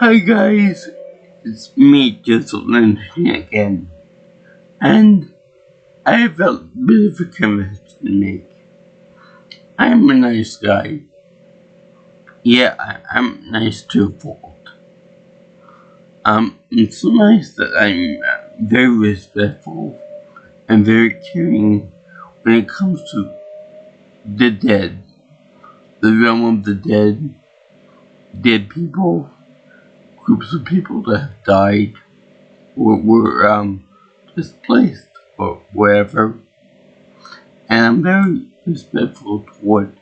Hi guys, it's me, Joseph Lindsay again, and I have a bit of a confession to make. I'm a nice guy. Yeah, I'm nice to a fault. It's so nice that I'm very respectful and very caring when it comes to the dead, the realm of the dead, dead people, groups of people that have died or were displaced or wherever. And I'm very respectful toward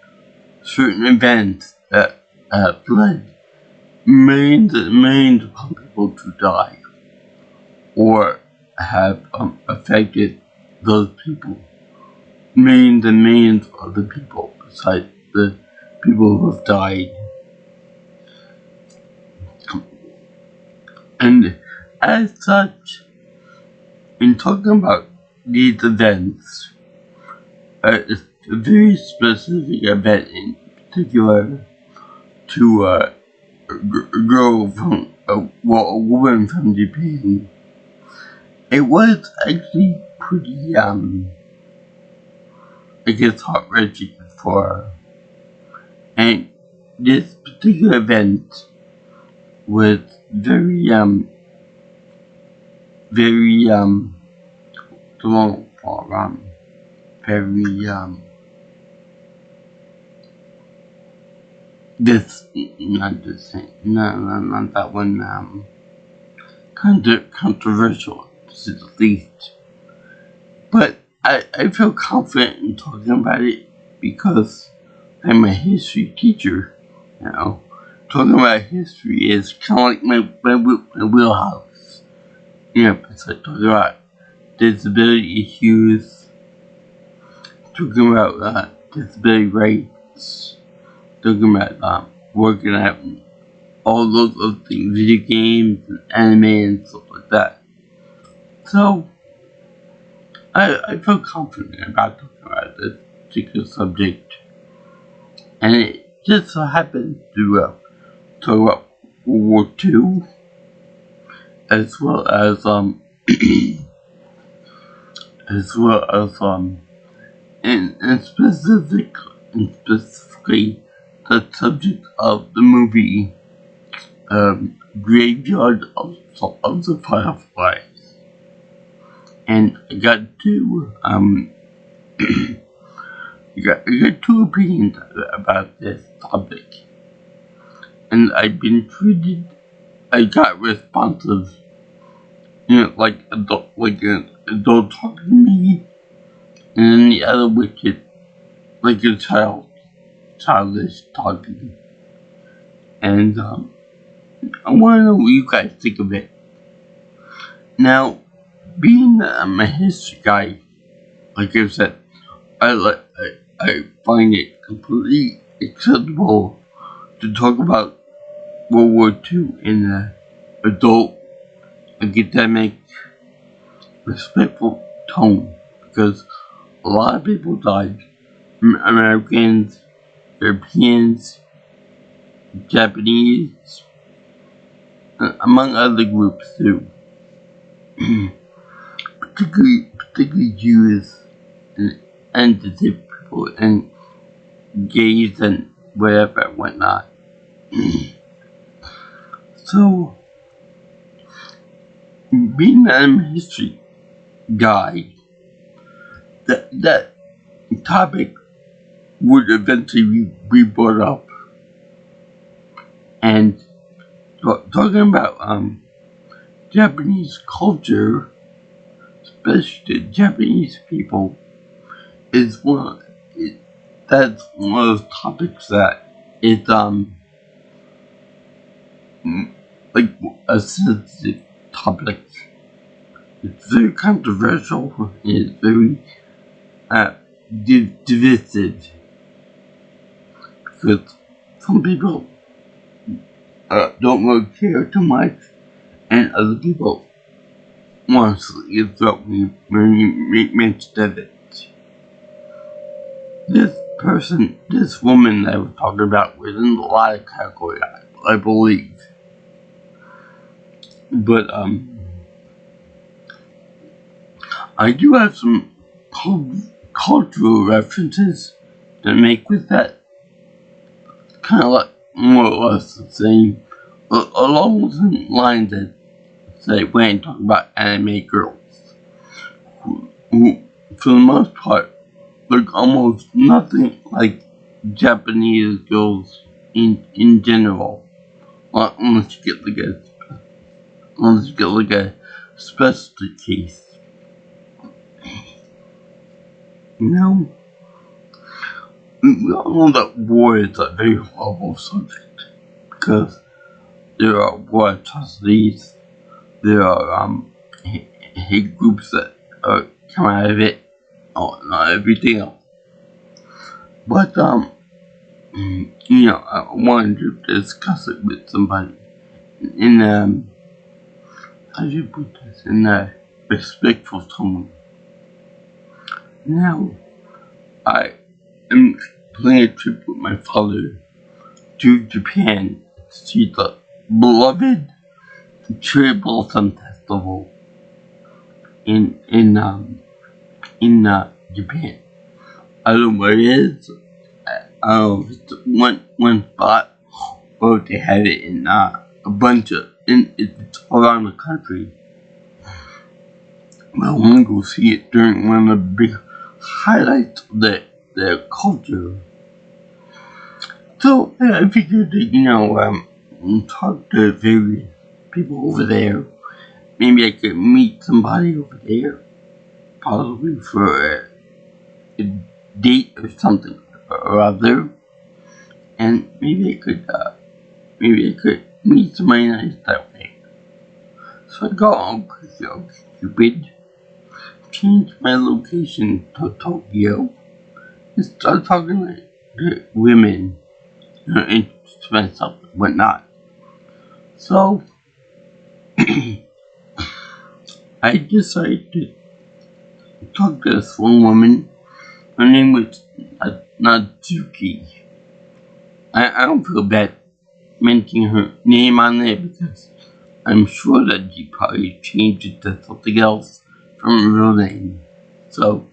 certain events that have led millions and millions of people to die or have affected those people, millions and millions of other people besides the people who have died. And as such, in talking about these events, it's a very specific event in particular to a girl from a woman from Japan. It was actually pretty I guess heart wrenching for her. And this particular event was very very very this not this thing, not that one, kind of controversial to say the least. But I feel confident in talking about it because I'm a history teacher. You know, talking about history is kind of like my wheelhouse. You know, it's like talking about disability issues, talking about disability rights, talking about working at all those other things, video games and anime and stuff like that. So I feel confident about talking about this particular subject, and it just so happened to talk about World War II, as well as as well as and specifically the subject of the movie Graveyard of the Fireflies. And I got two opinions about this topic, and I got responses, you know, like an adult talking to me, and then the other wicked, like a childish talking. And I want to know what you guys think of it. Now, being that I'm a history guy, like I said, I find it completely acceptable to talk about World War II in an adult, academic, respectful tone, because a lot of people died. Americans, Europeans, Japanese, among other groups too. particularly Jews and disabled people and gays and whatever and whatnot. So, being that I'm a history guy, that topic would eventually be brought up. And talking about Japanese culture, especially the Japanese people, is that's one of those topics that is like a sensitive topic. It's very controversial. It's very divisive because some people don't really care too much, and other people want to slit your throat when you mention it. This woman that we're talking about was in the latter category, I believe. But I do have some cultural references to make with that, kind of like more or less the same, along the lines that say when I talk about anime girls, who for the most part look almost nothing like Japanese girls in general, unless you get like a specialty case. You we all know that war is a very horrible subject because there are war atrocities, there are hate groups that come out of it, not everything else. But I wanted to discuss it with somebody in how do you put this, in a respectful tone. Now, I am planning a trip with my father to Japan to see the beloved Cherry Blossom Festival in Japan. I don't know where it is. I don't know if it's one spot or if they have it in a bunch of it's around the country. I want to go see it during one of the big highlights of their culture. So I figured that talk to various people over there. Maybe I could meet somebody over there, possibly for a date or something or other, and maybe I could meet somebody nice that way. So I got all stupid, changed my location to Tokyo, and started talking to women, introduced myself and whatnot. So I decided to talk to this one woman. Her name was Natsuki. I don't feel bad mentioning her name on there because I'm sure that she probably changed it to something else from her real name. So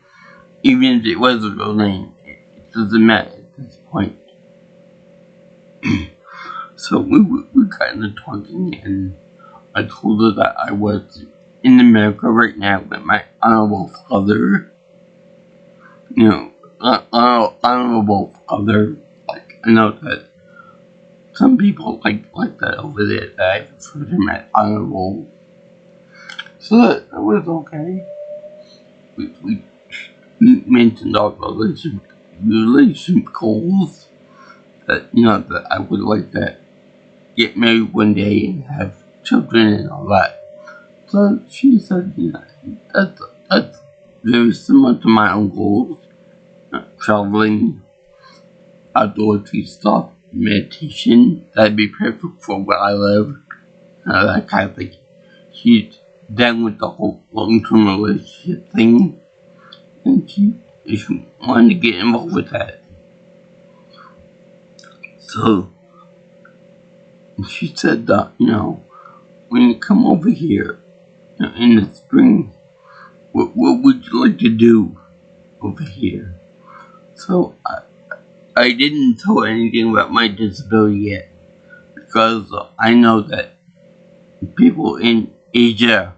even if it was a real name, it doesn't matter at this point. So we got into talking, and I told her that I was in America right now with my honorable father. Honorable father. Like, I know that some people like that over there, that I refer to him as honorable. So that was okay. We mentioned our relationship goals. That I would like to get married one day and have children and all that. So she said, that's very similar to my own goals. Traveling, outdoorsy stuff, meditation, that'd be perfect for where I live. That kind of thing. She's down with the whole long-term relationship thing, and she wanted to get involved with that. So she said that, when you come over here in the spring, what would you like to do over here? So I didn't tell her anything about my disability yet, because I know that people in Asia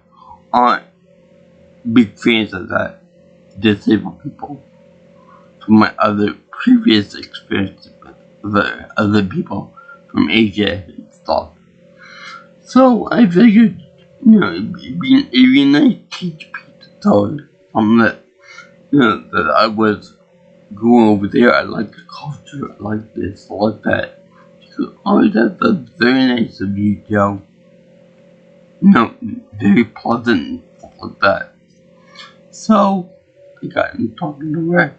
aren't big fans of that, disabled people, from my other previous experiences with the other people from Asia and stuff. So I figured, it'd be nice to tell her something that, that I was going over there. I like the culture, I like this, I like that. She goes, oh, that's very nice of you, Joe. Very pleasant and stuff like that. So I got in talking to her.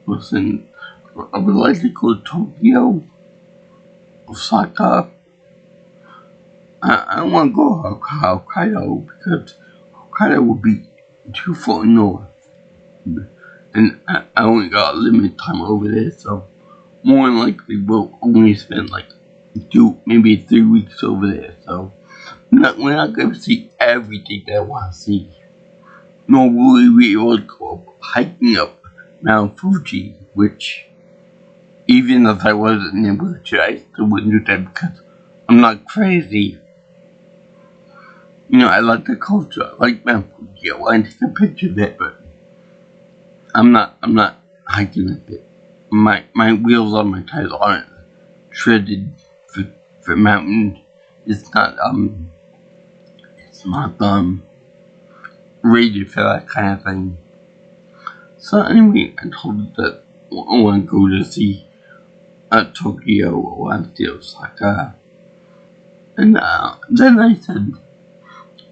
Listen, I would like to go to Tokyo, Osaka. I don't want to go to Hokkaido because Hokkaido would be too far north. And I only got a limited time over there, so more than likely we'll only spend like maybe 3 weeks over there. So We're not going to see everything that I want to see. Nor will we all go hiking up Mount Fuji, which, even if I wasn't able to, I still wouldn't do that because I'm not crazy. I like the culture. I like Mount Fuji. I want to take a picture of it, but I'm not hiking up it. My wheels on my tires aren't shredded for mountains. It's not rated for that kind of thing. So anyway, I told her that I want to go to see Tokyo, I want to see Osaka, and then I said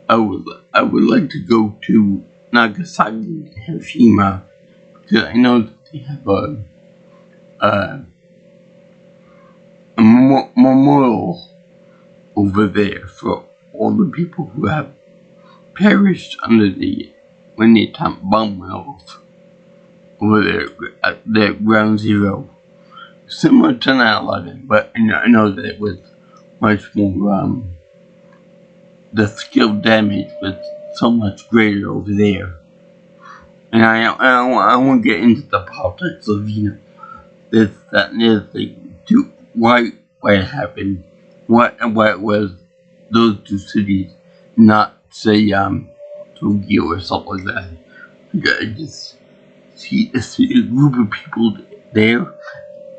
I would like to go to Nagasaki and Hiroshima because I know that they have a memorial over there for all the people who have perished when the atomic bomb went off over there at their ground zero. Similar to 9/11, but I know that it was much more, the skill damage was so much greater over there. And I won't get into the politics of, this, that, and the other thing, why it happened, why it was those two cities, not say, Tokyo or something like that. I just see a group of people there.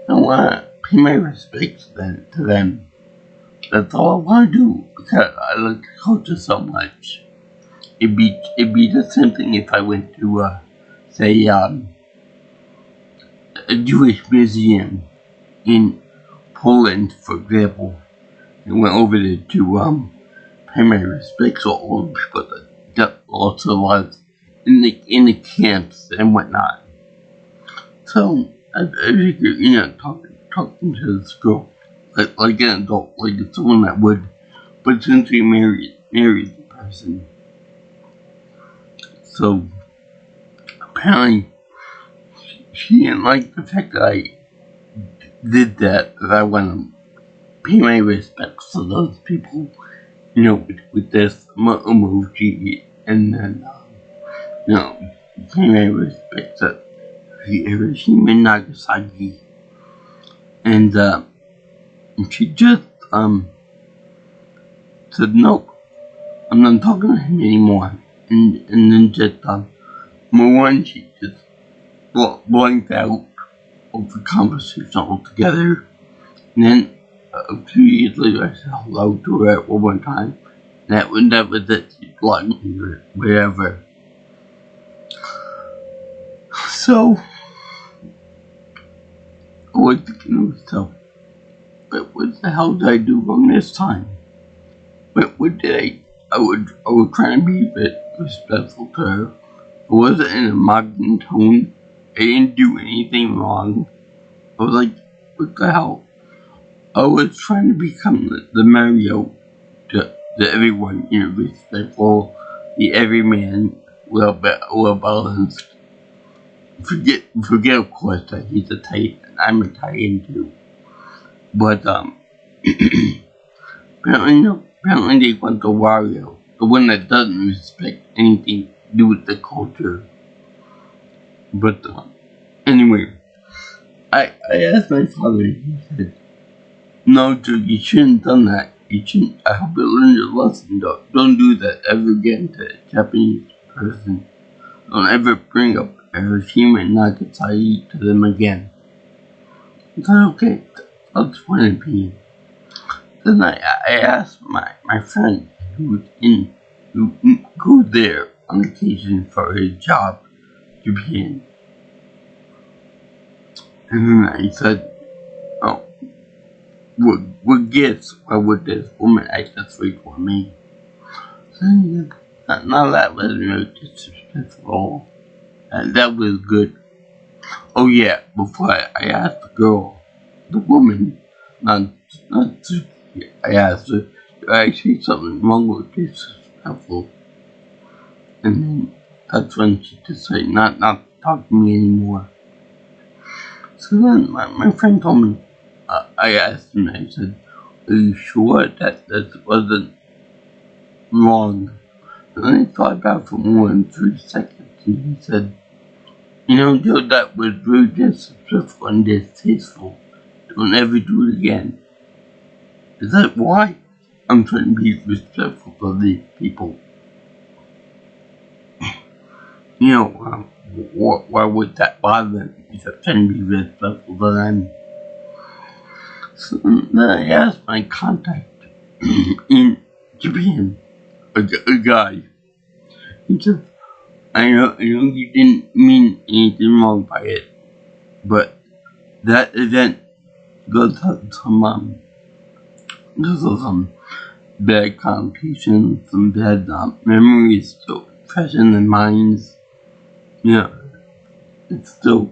I want to pay my respects to them. That's all I want to do because I like the culture so much. It'd be the same thing if I went to, say, a Jewish museum in Poland, for example, and went over there to pay my respects to all the people that lost their lives in the camps and whatnot. So I figured, talking to this girl, like an adult, like someone that would, but since we married the person, so apparently she didn't like the fact that I did that I want to pay my respects to those people, with this emoji, and then, pay my respects to Hiroshima and Nagasaki. And she just said, nope, I'm not talking to him anymore. And then just one, she just blanked out of the conversation altogether. And then a few years later, I said hello to her one more time. That was it. She blocked me or whatever. So I was thinking to myself, but what the hell did I do wrong this time? What did I was trying to be a bit respectful to her. I wasn't in a mocking tone. I didn't do anything wrong. I was like, what the hell? I was trying to become the Mario to everyone, respectful, the everyman, well balanced. Forget of course that he's Italian and I'm Italian too. But apparently they want the Wario, the one that doesn't respect anything to do with the culture. But anyway, I asked my father, he said, no, dude, you shouldn't have done that. You shouldn't. I hope you learned your lesson. Don't do that ever again to a Japanese person. Don't ever bring up Hiroshima and Nagasaki to them again. I said, okay, that's one opinion. Then I asked my friend who goes there on occasion for his job, Japan. And then I said, oh, what gifts would this woman actually for me? So none of that was really disrespectful. And that was good. Oh yeah, before I asked the girl, the woman, not I asked her, did I say something wrong with disrespectful? And then that's when she decided not to talk to me anymore. So then my friend told me, I asked him, I said, are you sure that wasn't wrong. And then he thought about it for more than 3 seconds and he said, Joe, that was really disrespectful and distasteful. Don't ever do it again. Is that why I'm trying to be respectful of these people? Why would that bother them if I'm trying to be respectful to them? So then I asked my contact in Japan, a guy. He said, I know you didn't mean anything wrong by it, but that event goes some bad connotations, some bad memories still fresh in their minds. It's still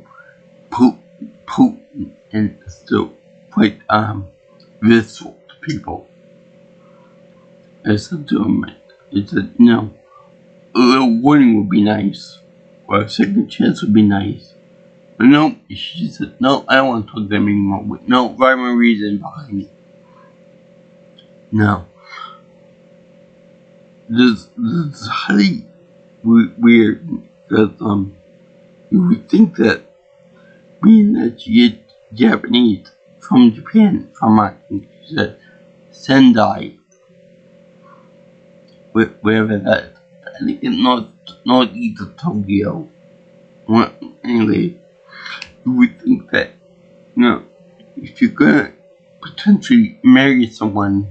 potent and still quite visceral to people. I said to him, a little warning would be nice, or a second chance would be nice. But no, she said, no, I don't want to talk to them anymore, with no rhyme or reason behind it. Now, this is highly weird, because, you would think that being that you get Japanese from Japan, from I think you said Sendai, wherever that is. I think it's northeast of Tokyo. Well, anyway, you would think that, if you're gonna potentially marry someone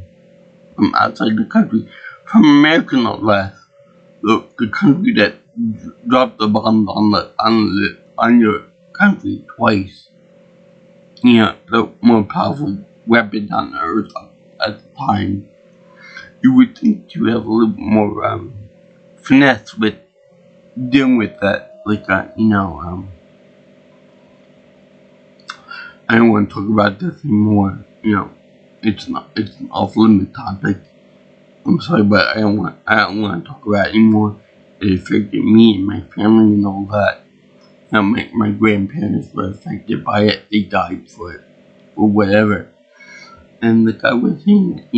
from outside the country, from America no less, the country that dropped the bombs on your country twice, the more powerful weapon on earth at the time, you would think you have a little more finesse with dealing with that. Like, I don't want to talk about this anymore. It's an off-limit topic. I'm sorry, but I don't want to talk about it anymore. It affected me and my family and all that. My grandparents were affected by it. They died for it, or whatever. And the guy was saying,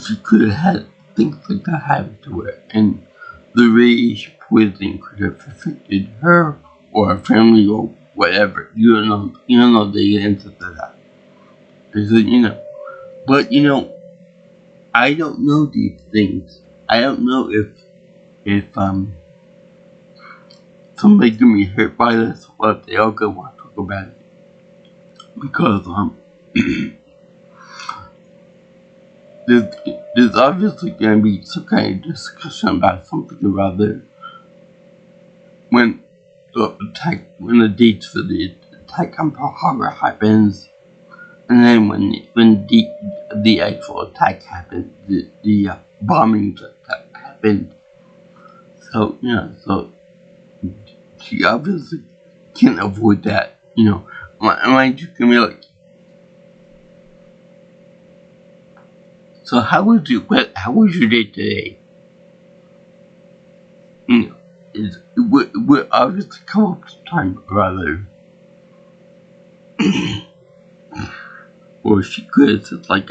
she could have had things like that happen to her, and the radiation poisoning could have affected her or her family or whatever. You don't know the answer to that. I said, but I don't know these things. I don't know if somebody's gonna be hurt by this, or if they all gonna want to talk about it. Because there's obviously gonna be some kind of discussion about something or other when the dates for the attack on Pearl Harbor happens, and then when the actual attack happened, the bombing that happened. So she obviously can't avoid that. Am I just gonna be like, so how was your day today? It would obviously come up sometime or other. Or she could have said like,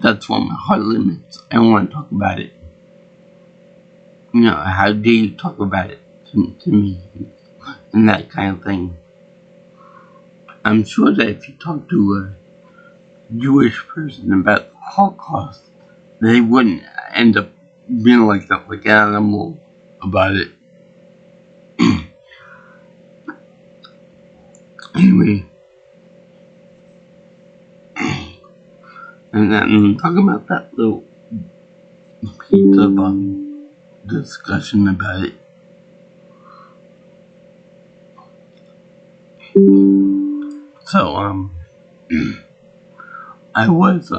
that's one of my hard limits. I don't want to talk about it. How dare you talk about it to me, and that kind of thing. I'm sure that if you talk to a Jewish person about the Holocaust, they wouldn't end up being like that, like an animal about it. Anyway, and then talking about that little piece of discussion about it. So I was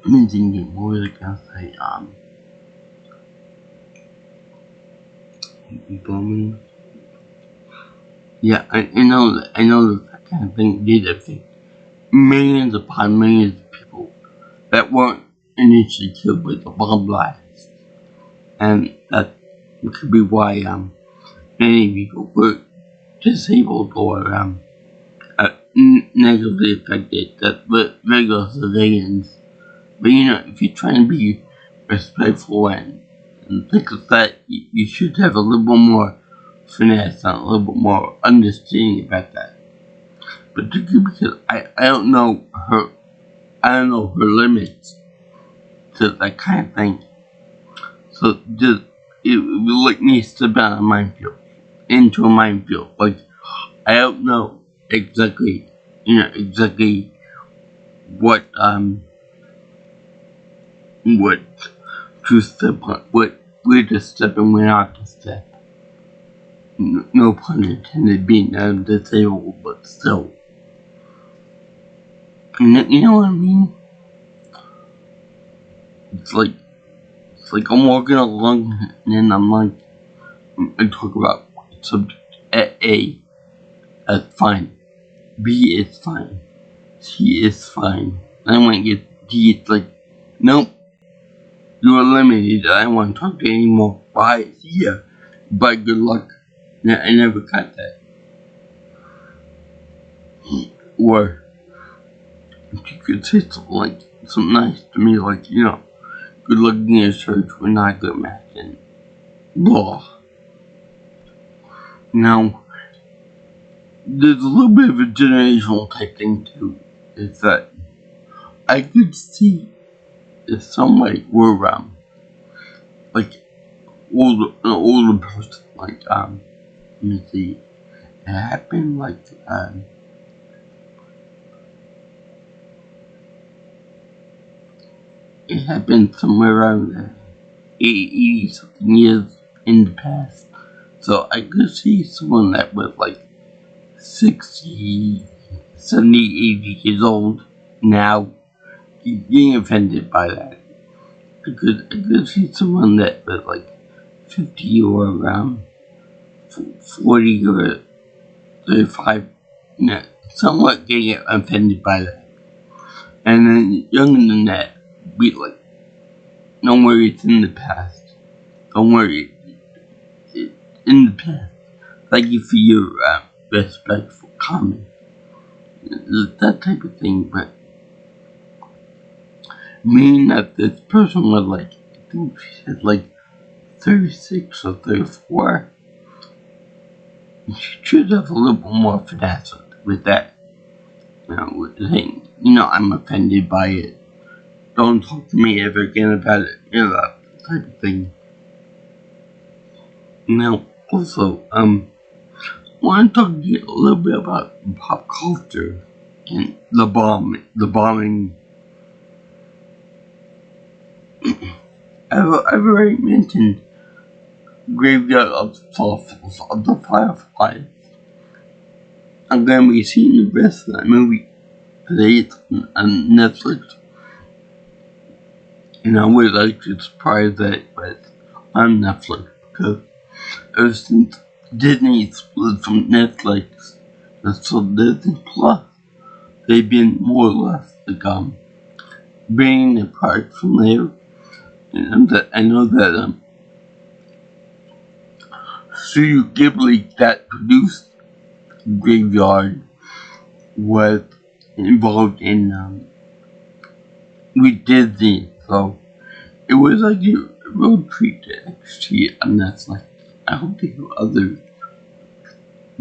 thinking, what was I gonna say? Bowman. Yeah, I know that kind of thing did affect millions upon millions of people that weren't initially killed with the bomb blast, and that could be why many people were disabled or negatively affected the regular civilians. But if you're trying to be respectful and think of that, you should have a little bit more finesse and a little bit more understanding about that. But because I don't know her limits to that kind of thing. So just it needs to be on a minefield, into a minefield. Like I don't know exactly what to step on, where to step and where not to step. No pun intended, being disabled, but still. You know what I mean? It's like I'm walking along and then I'm like, I talk about subject A, that's fine. B is fine. C is fine. And when I get D, it's like, nope, you're limited. I don't want to talk to you anymore. Bye, see ya. Bye, good luck. I never got that. Or you could say something nice to me, like, good luck in your search. We're not good match and blah. Now, there's a little bit of a generational type thing too. Is that I could see if somebody were like an older person, like let me see, it happened like it happened somewhere around 80 something years in the past. So I could see someone that was like 60, 70, 80 years old now being offended by that. I could see someone that was like 50 or around 40 or 35, somewhat getting offended by that. And then younger than that, be like, don't worry, it's in the past. Don't worry, it's in the past. Thank you for your respectful comment. That type of thing, but meaning that this person was like, I think she said like 36 or 34. She should have a little bit more finesse with that. With saying, I'm offended by it. Don't talk to me ever again about it. That type of thing. Now, also, I want to talk to you a little bit about pop culture and the bombing. I've already mentioned Graveyard of the Fireflies. I'm gonna be seeing the rest of that movie today on Netflix. I was actually surprised that it was on Netflix because ever since Disney split from Netflix, so Disney Plus, they've been more or less bringing the product from there. And I know that Studio Ghibli that produced Graveyard was involved in with Disney, so it was like a real treat to actually see on Netflix. I hope they have other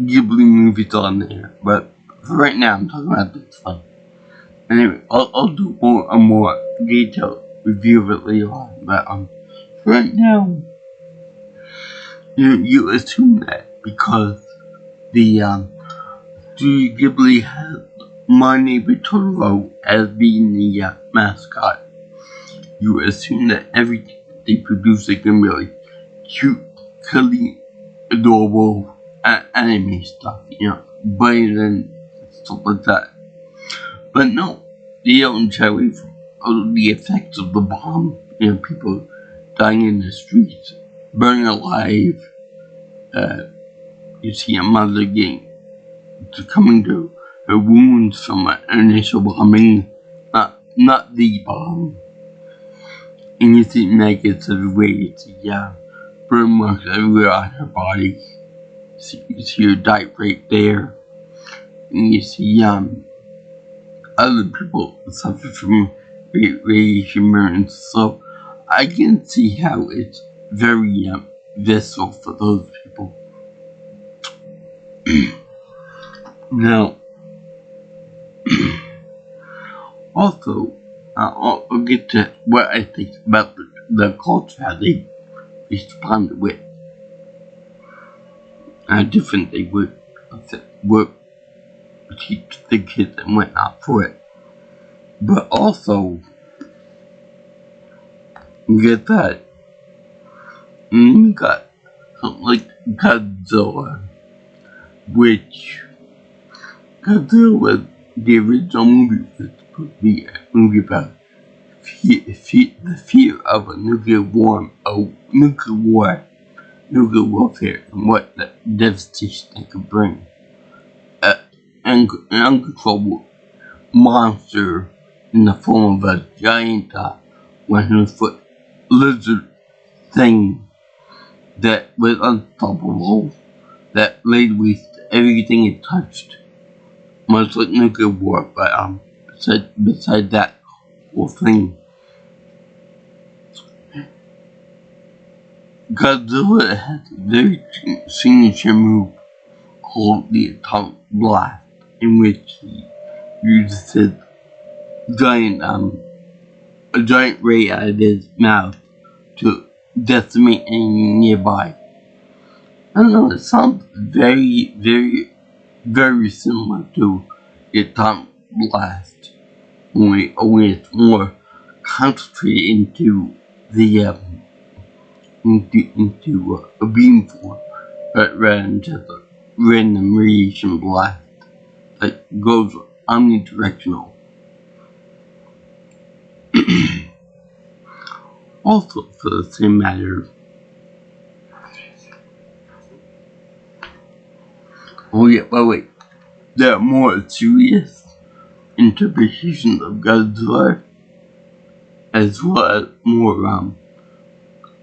Ghibli movies on there, but for right now I'm talking about this one. Anyway, I'll do a more detailed review of it later on, but for right now, you assume that because the Studio Ghibli has My Neighbor Totoro as being the mascot, you assume that everything they produce is gonna be like cute, cuddly, adorable anime stuff, better than stuff like that. But no, they don't shy away from the effects of the bomb. People dying in the streets, burning alive. You see a mother coming to her wounds from an initial bombing, not the bomb. And you see maggots everywhere. You see burn marks everywhere on her body. You see her diet right there. you see other people suffer from radiation burns, so I can see how it's very visceral for those people. Now, also, I'll get to what I think about the culture, how they responded with, how different they would teach the kids and whatnot for it. But also, you get that, you got something like Godzilla, which Godzilla was the original movie was supposed to be a movie about the fear of a nuclear warfare, and what the devastation it could bring. An uncontrollable monster in the form of a giant 100-foot lizard thing that was unstoppable, that laid waste to everything it touched, much like nuclear war. But beside that whole thing, Godzilla has a very signature move called the Atomic Blast, in which he uses his giant ray out of his mouth to decimate anything nearby. I don't know, it sounds very, very, very similar to the Atomic Blast, only it's more concentrated into the into a beam form, rather than just a random radiation blast that goes omnidirectional. Also, for the same matter, wait, there are more serious interpretations of Godzilla, as well as more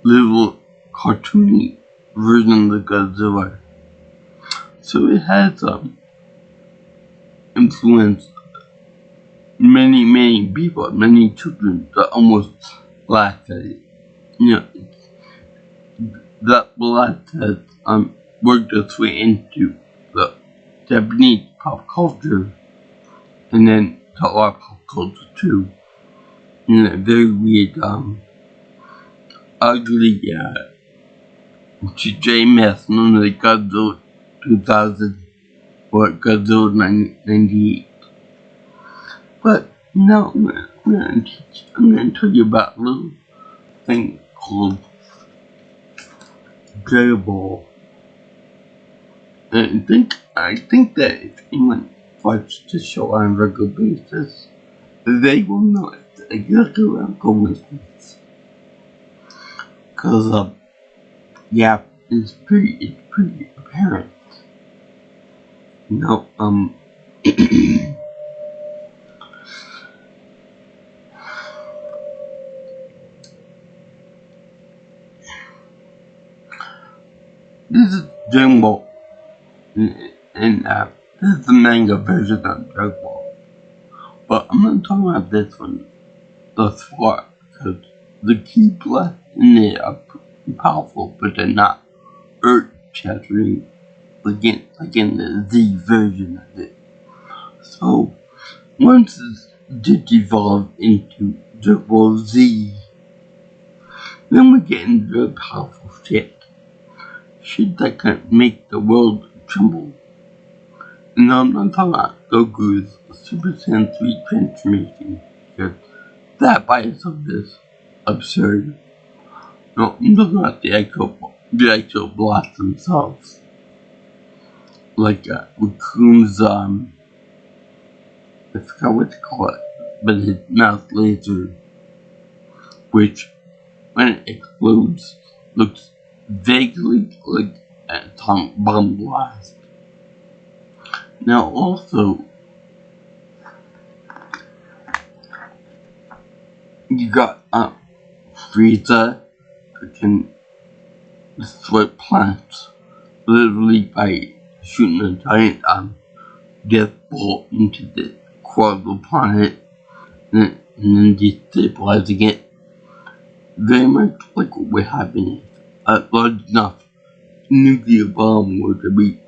little cartoony versions of Godzilla. So it has influenced many people, many children that almost laugh at it. That blast has worked its way into the Japanese pop culture, and then to our pop culture too, in a very weird, ugly, CJ mess known as Godzilla 2000 or Godzilla 98. But now I'm gonna tell you about a little thing called Dragon. And I think that if anyone watches the show on a regular basis, they will know exactly where I'm going with this. Cause it's pretty apparent. This is Dragon Ball, and this is the manga version of Dragon Ball. But I'm not talking about this one thus far, because the key blasts in it are powerful, but they're not earth-shattering, like in the Z version of it. So, once it did evolve into Dragon Ball Z, then we get into very powerful shit that can make the world tremble. And I'm not talking about Goku's Super Saiyan 3 transformation, because that by itself is absurd. No, I'm talking about the actual blocks themselves. Like Raccoon's, I forgot what to call it, but his mouth laser, which when it explodes looks vaguely like an atomic bomb blast. Now also, you got Frieza, who can destroy planets literally by shooting a giant death ball into the core of the planet and then destabilizing it. Very much like what would happen if a large enough nuclear bomb were to be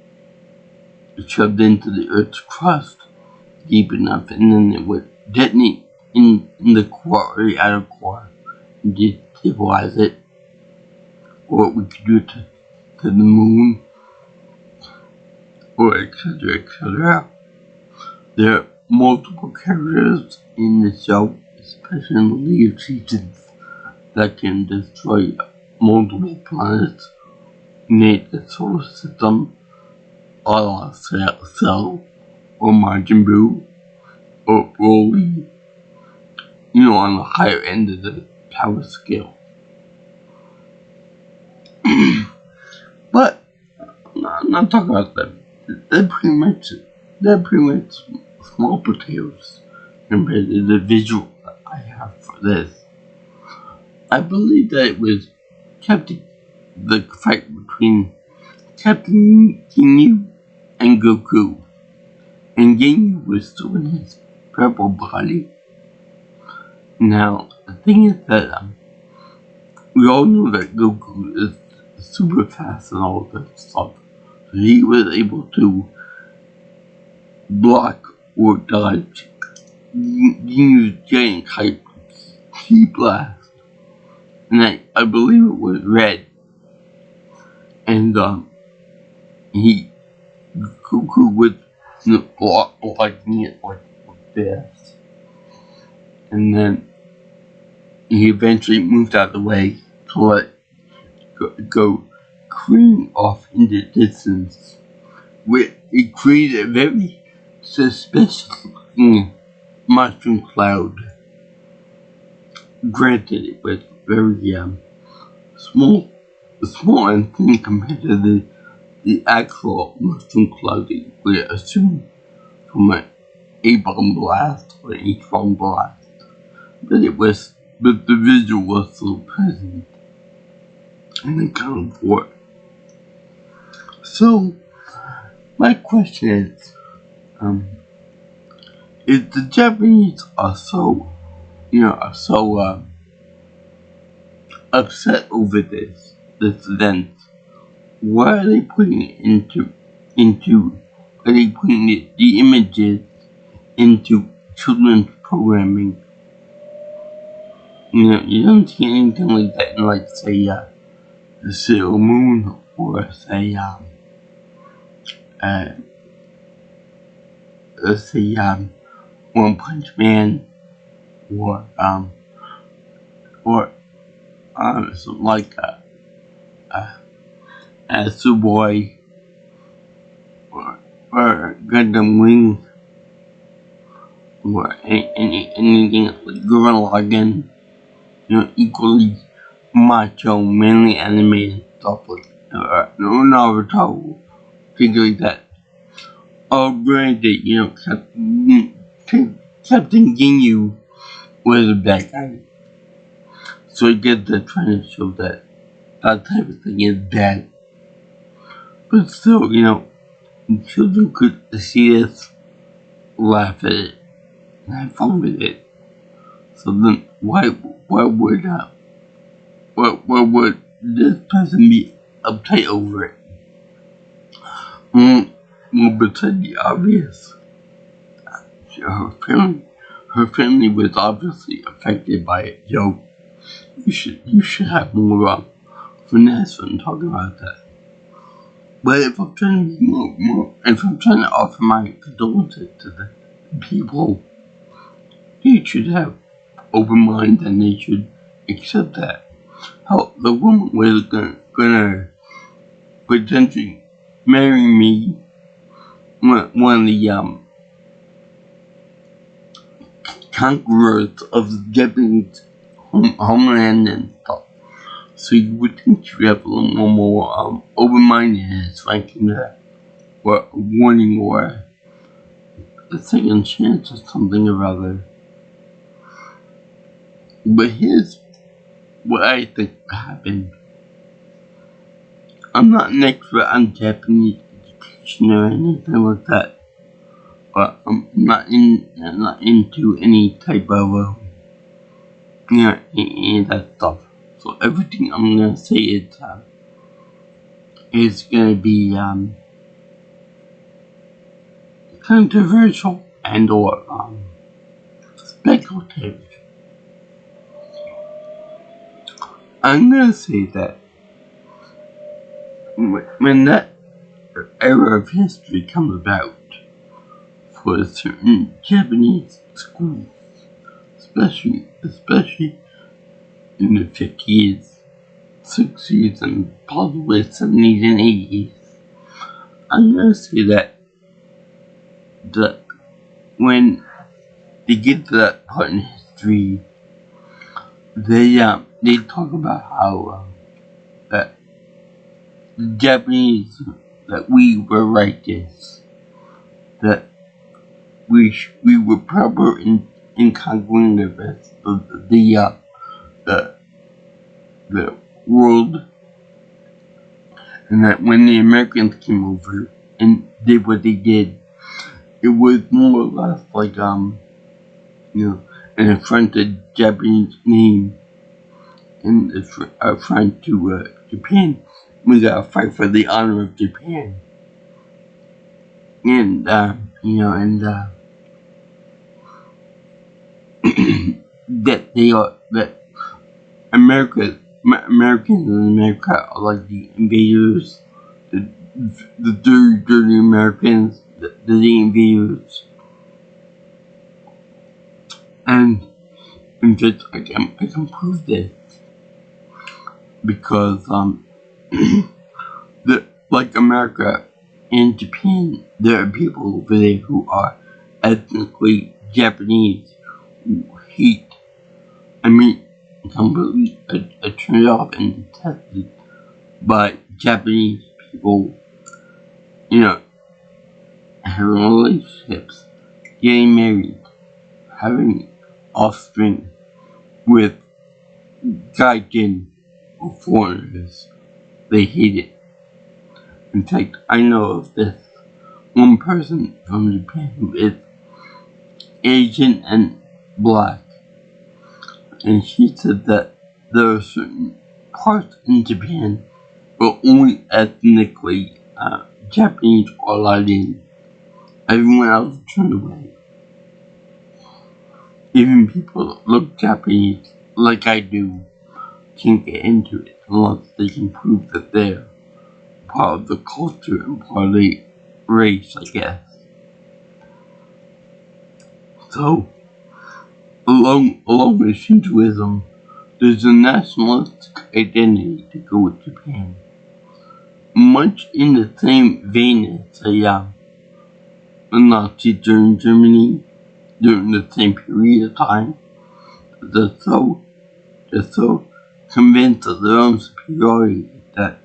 shoved into the Earth's crust deep enough, and then it would detonate in the core or the outer core and destabilize it. Or we could do it to the moon, or etc., etc. There are multiple characters in the show, especially in the later seasons, that can destroy multiple planets, make the solar system, a la Cell, or Majin Buu, or Broly, on the higher end of the power scale. But I'm not talking about them. They're pretty much small potatoes compared to the visual that I have for this. I believe that it was the fight between Captain Ginyu and Goku, and Ginyu was still in his purple body. Now, the thing is that we all know that Goku is super fast and all that stuff. So he was able to block or dodge Ginyu's giant type Ki Blast. And I believe it was red. And Goku was blocking it like this. And then he eventually moved out of the way to let go careening off into the distance, where it created a very suspicious looking mushroom cloud. Granted, it was very small and thin compared to the actual mushroom cloud that you would assume from an A-bomb blast or an H-bomb blast. But the visual was still present and accounted for. So, my question is if the Japanese are so upset over this event, why are they putting it are they putting the images into children's programming? You don't see anything like that in, like, say, the Sailor Moon, or say, let's say, One Punch Man, or something like Astro Boy, or Gundam Wing, or anything like Gurren Lagann, equally macho, manly animated stuff like Naruto, things like that. Granted, Captain Ginyu was a bad guy. So I get that trying to show that type of thing is bad. But still, children could see this, laugh at it, and have fun with it. So then, why would this person be uptight over it? Well, besides the obvious, her family was obviously affected by it. You should have more finesse when talking about that. But if I'm trying to be if I'm trying to offer my condolences to the people, they should have open mind and they should accept that. How the woman was gonna potentially marry me, one of the conquerors of the Japanese homeland and stuff. So you would think you have a little more open-mindedness, like or a warning or a second chance or something or other. But here's what I think happened. I'm not an expert on Japanese education or anything like that, but I'm not into any type of any of that stuff. So everything I'm gonna say is gonna be controversial and or speculative. I'm gonna say that when that era of history comes about for certain Japanese schools, especially in the 50s, 60s, and probably 70s and 80s, I'm gonna say that when they get to that part in history, they talk about how that the Japanese, that we were righteous, that we were proper in conquering the rest of the world, and that when the Americans came over and did what they did, it was more or less like an affronted Japanese name and affront to Japan. We gotta fight for the honor of Japan, and that that Americans in America are like the invaders, the dirty Americans, the invaders, and just I can prove this because like America and Japan, there are people over there who are ethnically Japanese who hate, completely turned off and detested by Japanese people, having relationships, getting married, having offspring with gaijin or foreigners. They hate it. In fact, I know of this one person from Japan who is Asian and black, and she said that there are certain parts in Japan where only ethnically Japanese are allowed in. Everyone else turned away. Even people that look Japanese, like I do, can't get into it unless they can prove that they're part of the culture and part of the race, I guess. So, along with Shintoism, there's a nationalistic identity to go with Japan. Much in the same vein as the Nazis during Germany during the same period of time. They're so convinced of their own superiority that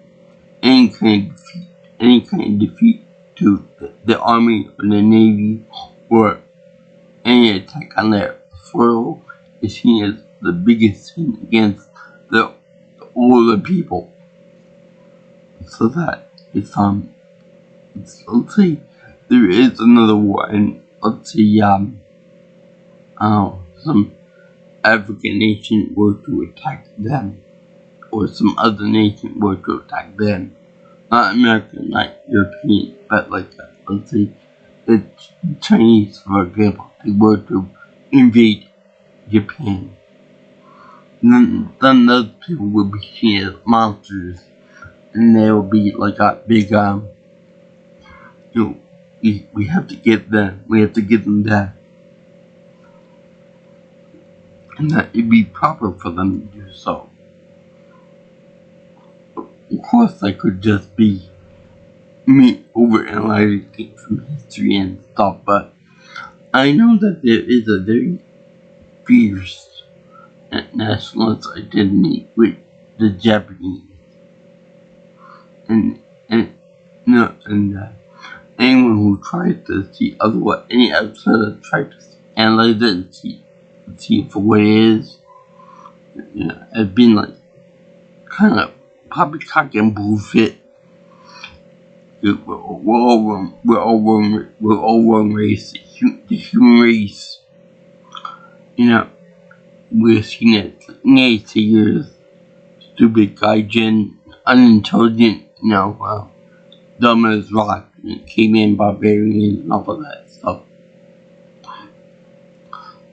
any kind of defeat to the army or the navy or any attack on their soil is seen as the biggest sin against all the people. So that it's let's say there is another war, and let's say some African nation were to attack them, or some other nation were to attack them. Not American, not European, but like let's say the Chinese, for example, they were to invade Japan. Then those people would be seen as monsters, and they will be like a big we have to get them. We have to get them back. And that it'd be proper for them to do so. Of course, that could just be me overanalyzing things from history and stuff, but I know that there is a very fierce nationalist identity with the Japanese, and anyone who tries to see otherwise, any outsider tries to analyze it and see it for what it is, has been like kind of poppycock and bullshit. we're all one race. The human race, you know, we're seen as naysayers, stupid gaijin, unintelligent, dumb as rock, caveman barbarians, and all of that stuff.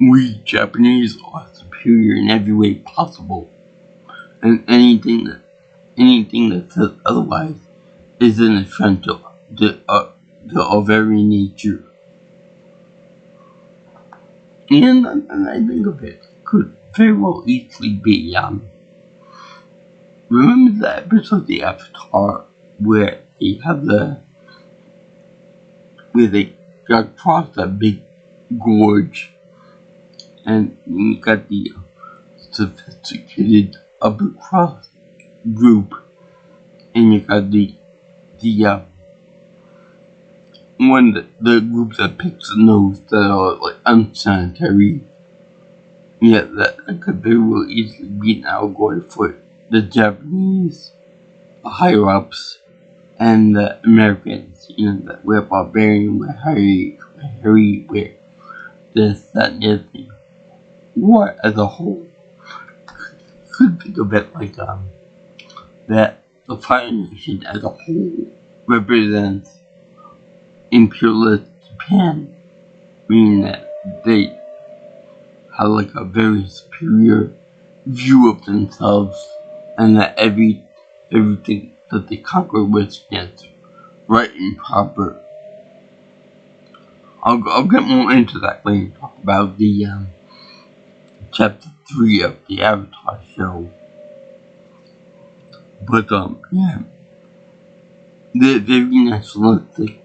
We Japanese are superior in every way possible, and anything that says otherwise is an affront to our very nature. And I think of it could very well easily be, remember the episode of the Avatar where they got across that big gorge, and you got the sophisticated upper crust group, and you got the the group that picks the nose that are like unsanitary. Yeah, that could very well easily be an allegory for the Japanese higher ups and the Americans, that we're barbarian, we're hairy, we're this, that, and the other thing. War as a whole could think of it like that the Fire Nation as a whole represents imperialist Japan, meaning that they have like a very superior view of themselves, and that everything that they conquer was right and proper. I'll get more into that when we talk about the chapter 3 of the Avatar show. But yeah, they're very nationalistic,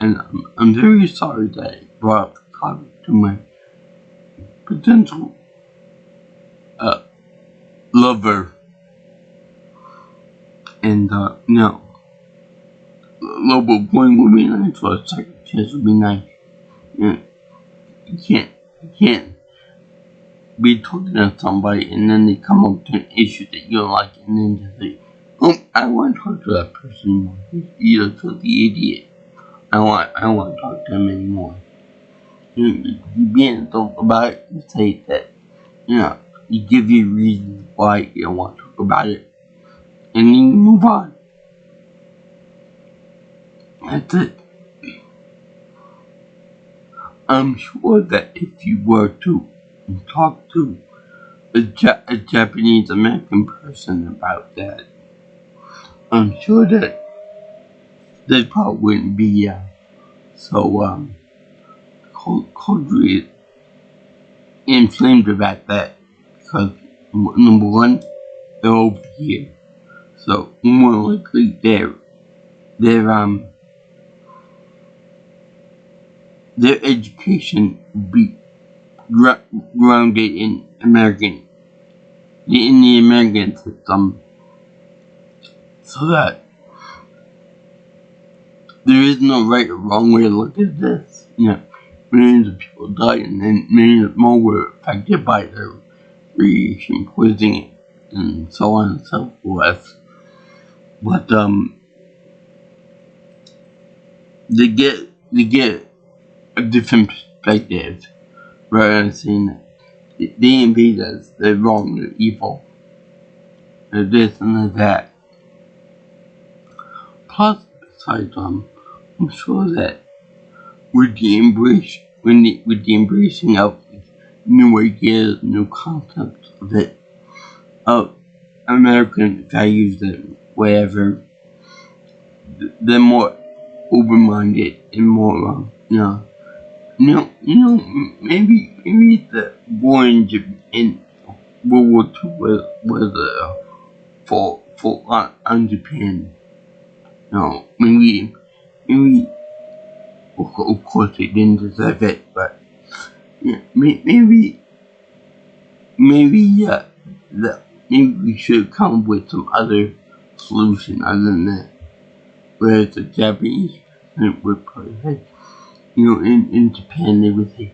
and I'm very sorry that I brought up the topic to my potential lover, and Lobo Point would be nice, or a second chance would be nice. You can't be talking to somebody and then they come up to an issue that you don't like, and then just say, "Oh, I want to talk to that person more. He's a filthy idiot. I want to talk to him anymore." You be an adult about it and say that, you give your reasons why you don't want to talk about it, and then you move on. That's it. I'm sure that if you were to talk to a Japanese American person about that, I'm sure that they probably wouldn't be so culturally inflamed about that, because number one, they're over here, so more likely their education would be grounded in the American system, so that there is no right or wrong way to look at this. Millions of people died, and then millions more were affected by their radiation poisoning, and so on and so forth. But they get a different perspective, rather than saying that they invade us, they're wrong, they're evil, they're this and they're that. Plus, besides, I'm sure that with the embracing of new ideas, new concepts of American values, and whatever, they're more open-minded and more, maybe the war in World War II was for on Japan. Maybe, of course they didn't deserve it, but maybe we should come up with some other solution other than that. Whereas the Japanese would probably say, in Japan they would say,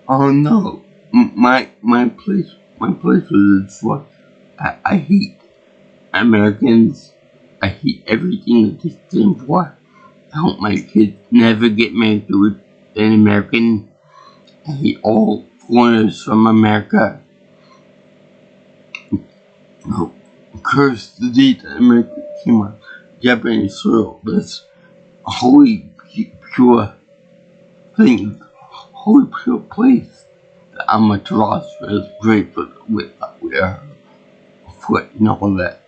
"Oh no, my place was destroyed. I hate Americans. I hate everything that they stand for. I hope my kids never get married to an American. I hate all foreigners from America. Oh, curse the day that America came on Japanese soil. That's a holy, pure thing, holy, pure place. The Amaterasu is great with our foot and all that.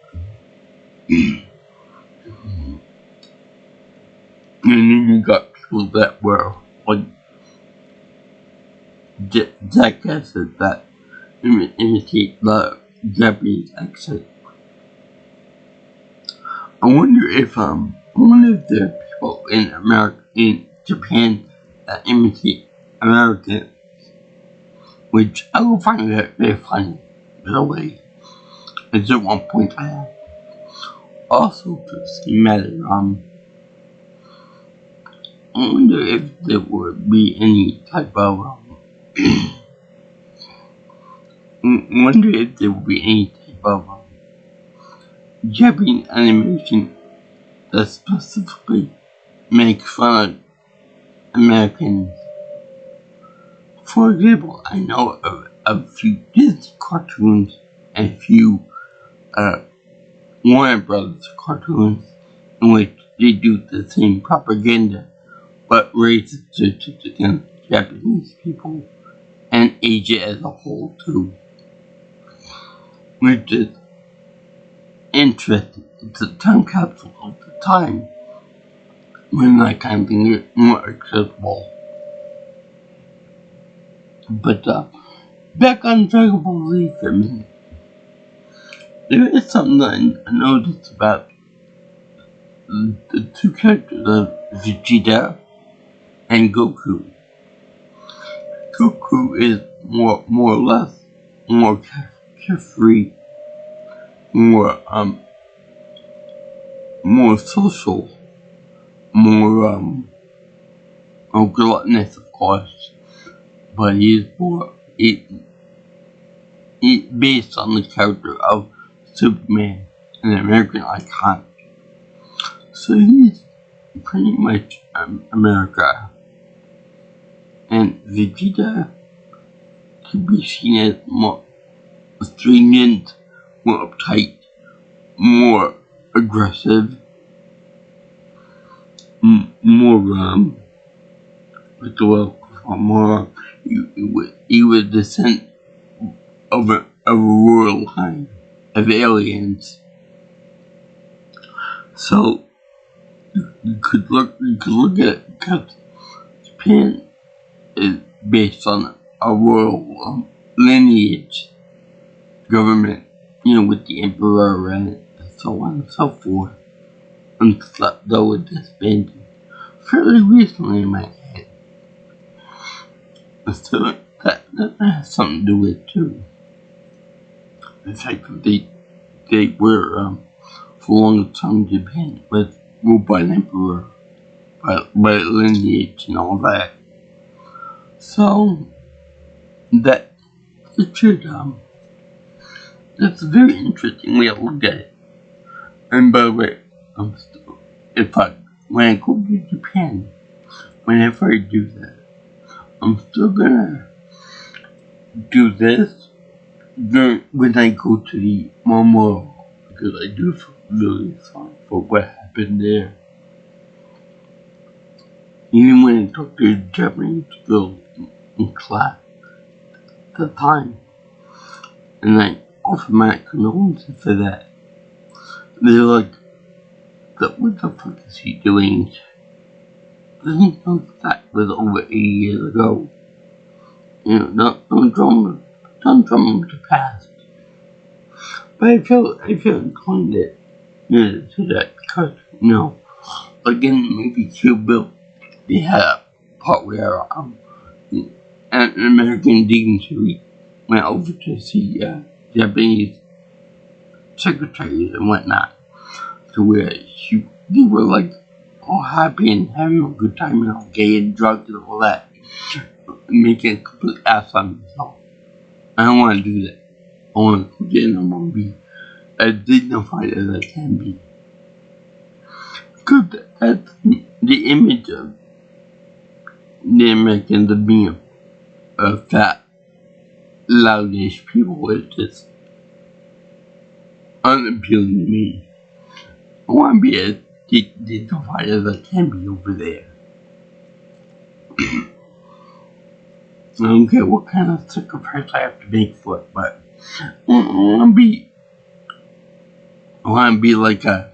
And then you got people that were like jackasses that imitate the Japanese accent. I wonder if there are people in America, in Japan, that imitate American, which I will find that very funny. By the way, at one point I have. Also, to the same matter, I wonder if there would be any type of Japanese animation that specifically makes fun of Americans. For example, I know of a few Disney cartoons and a few Warner Brothers cartoons in which they do the same propaganda but racist against Japanese people and Asia as a whole too, which is interesting. It's a time capsule of the time when that kind of thing is more accessible. But back on Dragon Ball Z for a minute. There is something that I noticed about the two characters of Vegeta and Goku. Goku is more or less more carefree, more social, more gluttonous, of course, but he's more based on the character of Superman, an American icon. So he's pretty much America. And Vegeta can be seen as more stringent, more uptight, more aggressive, he was descent of a royal line of aliens. So you could look at it because Japan is based on a royal lineage government, with the emperor and so on and so forth, though it disbanded fairly recently in my head. So that has something to do with it too. The fact that they were for a long time Japan was ruled by an emperor, by lineage and all that. So that should that's a very interesting way to look at it. And by the way, when I go to Japan, whenever I do that, I'm still gonna do this when I go to the memorial, because I do feel really sorry for what happened there. Even when I talk to Japanese girls in class at the time, and I offer my condolences for that, they're like, what the fuck is he doing? Doesn't know that was over 8 years ago. Don't drum the past. But I feel inclined to that because, again, maybe Kill Bill, they had a part where an American dignitary went over to see Japanese secretaries and whatnot, to where they were like all happy and having a good time, gay and drugs and all that, making a complete ass on themselves. I don't want to do that. I want to go in. I want to be as dignified as I can be. Cause that's the image of the Americans of being a fat, loudish people is just unappealing to me. I want to be as dignified as I can be over there. I don't care what kind of sacrifice I have to make for it, but I want to be like a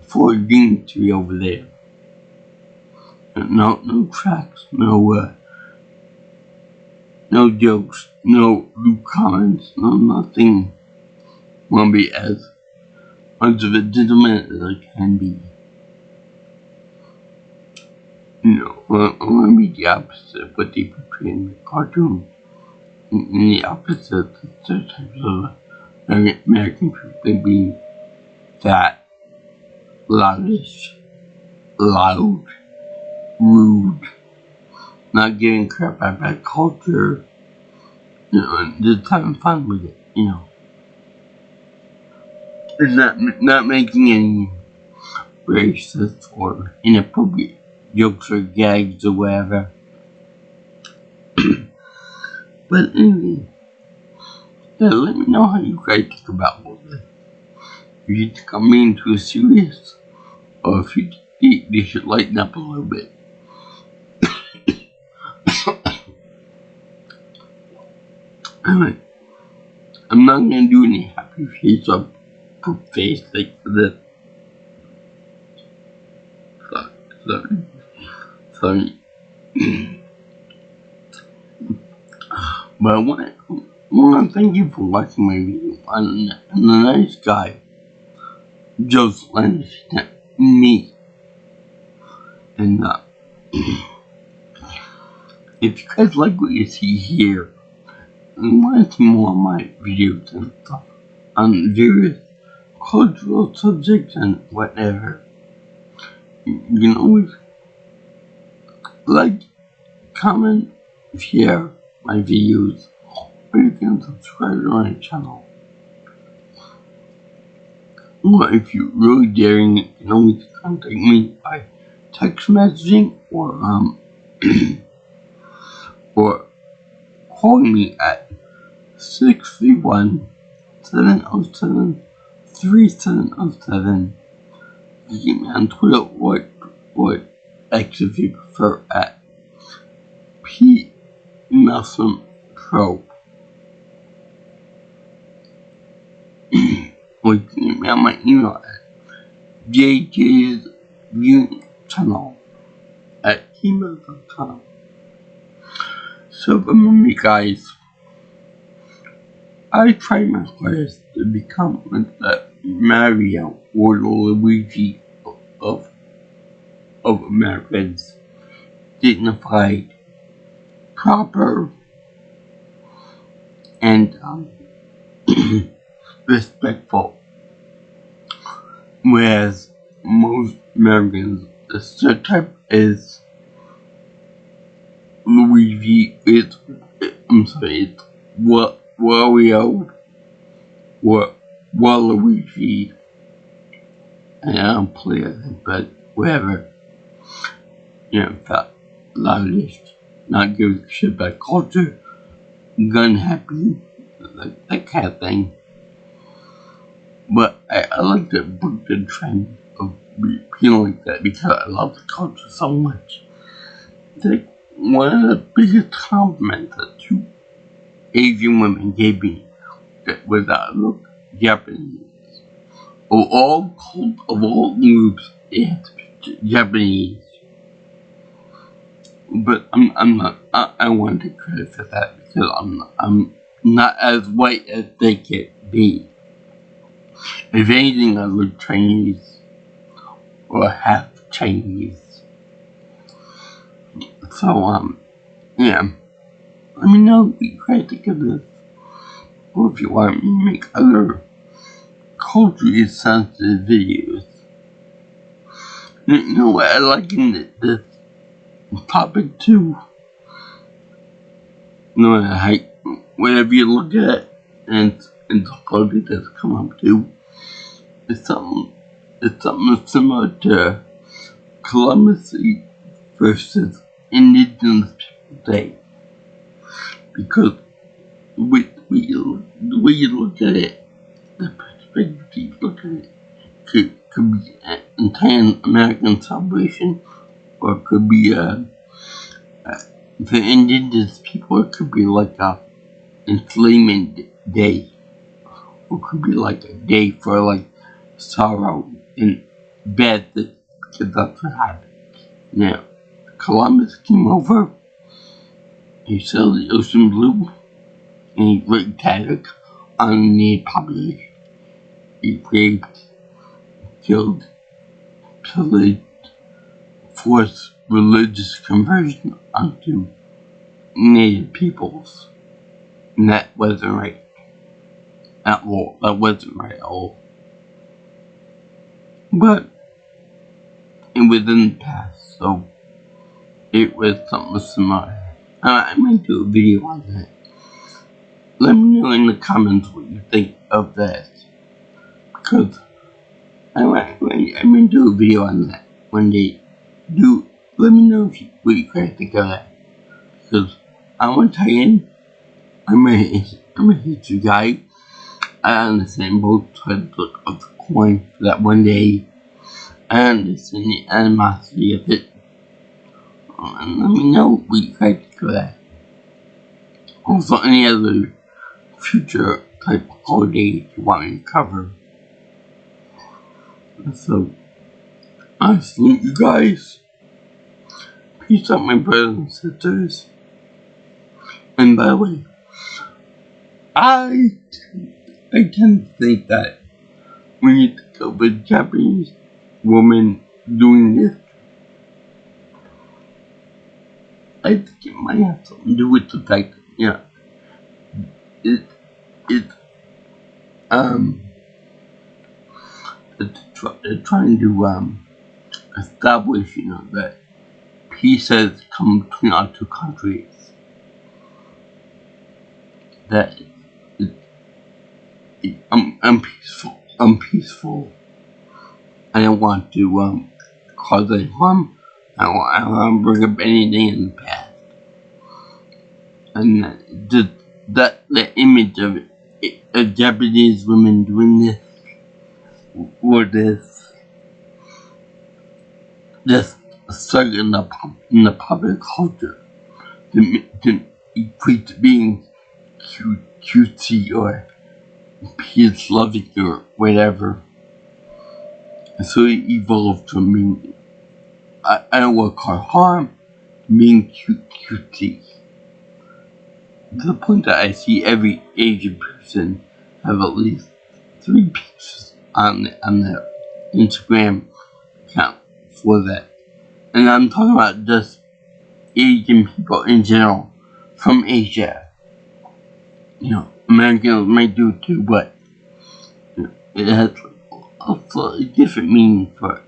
Ford Dean tree over there. No tracks, no jokes, no comments, no nothing. I want to be as much of a gentleman as I can be. I want to be the opposite of what they portray in the cartoon. And the opposite of the stereotypes of American people being fat, loudish, loud, rude, not giving crap about culture, and just having fun with it, and not making any racist or inappropriate jokes or gags or whatever. But anyway, let me know how you guys think about all this. If you think I'm being too serious, or if you think they should lighten up a little bit. Anyway, I'm not gonna do any happy face or poop face like this. Sorry. But I want to thank you for watching my video on the nice guy, Joseph Lennon, me. And if you guys like what you see here, and want to see more of my videos and stuff on various cultural subjects and whatever, you can always like, comment, share my videos, or you can subscribe to my channel. Or if you're really daring, you can always contact me by text messaging or or calling me at 631-707-3707. You can get me on Twitter or X if you prefer at P Nelson Pro. Or you can get me on my email at jjsviewingchannel@gmail.com. So remember, guys, I try my hardest to become like the Mario or the Luigi of Americans. Dignified, proper, and respectful. Whereas most Americans, the stereotype is Luigi is, it's Wario or Waluigi, and I don't play it, but whatever. Fat, loudish, not giving a shit about culture, gun happy, that kind of thing. But I like to break the trend of being like that because I love the culture so much. It's like one of the biggest compliments that two Asian women gave me was that I look Japanese. Of all groups, it had to be Japanese. But I'm not. I want to take credit for that because I'm not as white as they can be. If anything, I look Chinese or half Chinese. So yeah. Let me know what you guys think of this, or if you want me to make other culturally sensitive videos. You know what I like in this topic too? Whatever you look at and the quality that's come up to, it's something similar to Columbus Day versus Indigenous People Day. Because the way you look at it, the perspective you look at it, could be an entire American celebration, or it could be for indigenous people, it could be like a enslavement day, or it could be like a day for like sorrow and bad things, because that's what happened. Now, Columbus came over, he sailed the ocean blue, and he wreaked havoc on the native population. He raped, killed, pillaged, forced religious conversion onto native peoples. And that wasn't right. That wasn't right at all. But it was in the past, so it was something similar. I might do a video on that. Let me know in the comments what you think of that. Because I might do a video on that one day. Let me know what you guys think of that. Because I want to tie in. I'm a history guy. I understand both sides of the coin for that one day. I understand the animosity of it. And let me know what you guys think of that. Also, any other future type of holiday you want me to cover. So, I salute you guys. Peace out, my brothers and sisters. And by the way, I tend to think that when you think of a Japanese woman doing this, I think it might have something to do with the fact that, it's trying to establish, that peace has come between our two countries. That I'm peaceful. I don't want to cause any harm. I don't want to bring up anything in the past. And that image of a Japanese woman doing this, or this stuck in the public culture, to equate being cutesy or peace loving or whatever. So it evolved from being, I don't want to call harm, being cutesy. To the point that I see every Asian person have at least 3 pictures on their Instagram account for that. And I'm talking about just Asian people in general from Asia. Americans might do it too, but it has a slightly different meaning for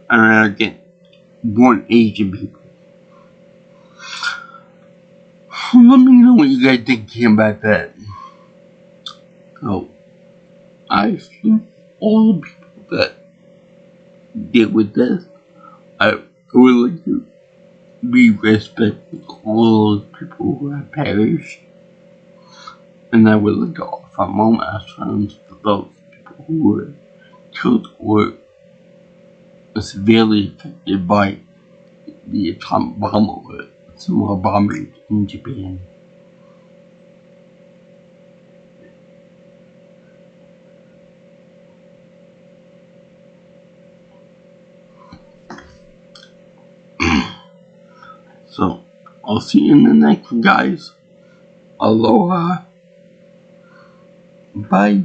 American-born Asian people. Let me know what you guys think about that. So, I salute all the people that deal with this. I would like to be respectful of all those people who have perished. And I would like to offer a moment of silence for those people who were killed or severely affected by the atomic bomb or similar bombing in Japan. So, I'll see you in the next one, guys. Aloha. Bye.